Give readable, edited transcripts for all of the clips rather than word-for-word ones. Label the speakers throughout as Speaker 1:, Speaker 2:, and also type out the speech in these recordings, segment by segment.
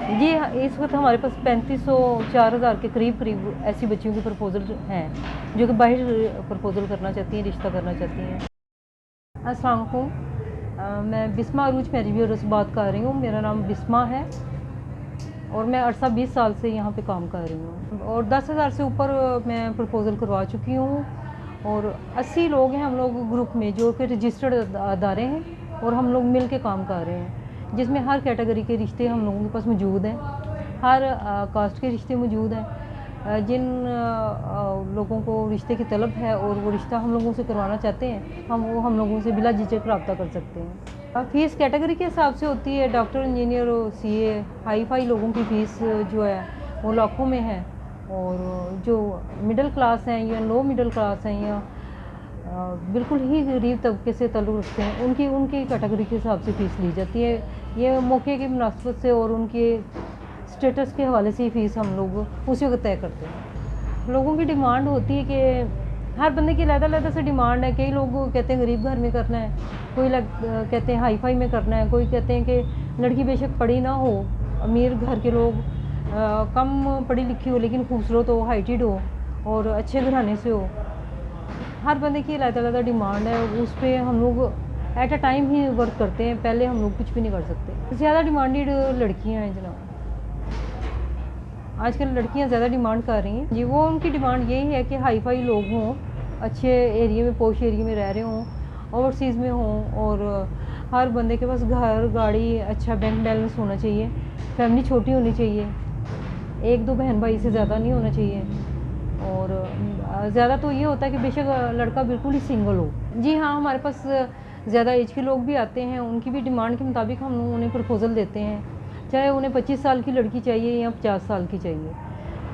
Speaker 1: जी हाँ, इस वक्त हमारे पास 3500 4000 के करीब करीब ऐसी बच्चियों की प्रपोज़ल हैं जो कि बाहर प्रपोज़ल करना चाहती हैं, रिश्ता करना चाहती हैं। अस्सलाम वालेकुम, मैं बिस्मा अरूज मैरिज ब्यूरो से बात कर रही हूँ। मेरा नाम बिस्मा है और मैं अरसा 20 साल से यहाँ पे काम कर रही हूँ और 10,000 से ऊपर मैं प्रपोज़ल करवा चुकी हूँ और 80 लोग हैं हम लोग ग्रुप में जो कि रजिस्टर्ड अदारे हैं और हम लोग मिल के काम कर रहे हैं, जिसमें हर कैटेगरी के रिश्ते हम लोगों के पास मौजूद हैं। हर कास्ट के रिश्ते मौजूद हैं। जिन लोगों को रिश्ते की तलब है और वो रिश्ता हम लोगों से करवाना चाहते हैं, हम लोगों से बिला झिझक रब्ता कर सकते हैं। फ़ीस कैटेगरी के हिसाब से होती है। डॉक्टर, इंजीनियर और सीए हाई फाई लोगों की फ़ीस जो है वो लाखों में है और जो मिडिल क्लास हैं या लो मिडिल क्लास हैं या बिल्कुल ही गरीब तबके से ताल्लुक़ रखते हैं, उनकी उनकी कैटेगरी के हिसाब से फ़ीस ली जाती है। ये मौके की मुनासबत से और उनके स्टेटस के हवाले से ही फ़ीस हम लोग उसी वक्त तय करते हैं। लोगों की डिमांड होती है कि हर बंदे की अलग-अलग से डिमांड है। कई लोग कहते हैं गरीब घर में करना है, कोई कहते हैं हाई फाई में करना है, कोई कहते हैं कि लड़की बेशक पढ़ी ना हो, अमीर घर के लोग कम पढ़ी लिखी हो लेकिन खूबसूरत हो, हाइटेड हो और अच्छे घराने से हो। हर बंदे की अलग-अलग डिमांड है, उस पे हम लोग at a time he work करते हैं। पहले हम लोग कुछ भी नहीं कर सकते। ज़्यादा डिमांडेड लड़कियाँ हैं जनाब। आजकल लड़कियां ज़्यादा डिमांड कर रही हैं जी। वो उनकी डिमांड यही है कि हाई फाई लोग हों, अच्छे एरिया में, पोश एरिया में रह रहे हों, ओवरसीज़ में हों और हर बंदे के पास घर, गाड़ी, अच्छा बैंक बैलेंस होना चाहिए, फैमिली छोटी होनी चाहिए, एक दो बहन भाई से ज़्यादा नहीं होना चाहिए और ज़्यादा तो ये होता है कि बेशक लड़का बिल्कुल ही सिंगल हो। जी हाँ, हमारे पास ज़्यादा एज के लोग भी आते हैं, उनकी भी डिमांड के मुताबिक हम लोग उन्हें प्रपोज़ल देते हैं, चाहे उन्हें 25 साल की लड़की चाहिए या 50 साल की चाहिए।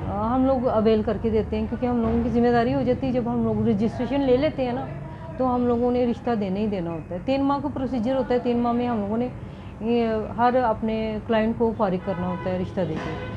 Speaker 1: हम लोग अवेल करके देते हैं क्योंकि हम लोगों की ज़िम्मेदारी हो जाती है। जब हम लोग रजिस्ट्रेशन ले लेते हैं ना, तो हम लोगों ने रिश्ता देना ही देना होता है। 3 माह का प्रोसीजर होता है, 3 माह में हम लोगों ने ये हर अपने क्लाइंट को फारिग करना होता है रिश्ता देके।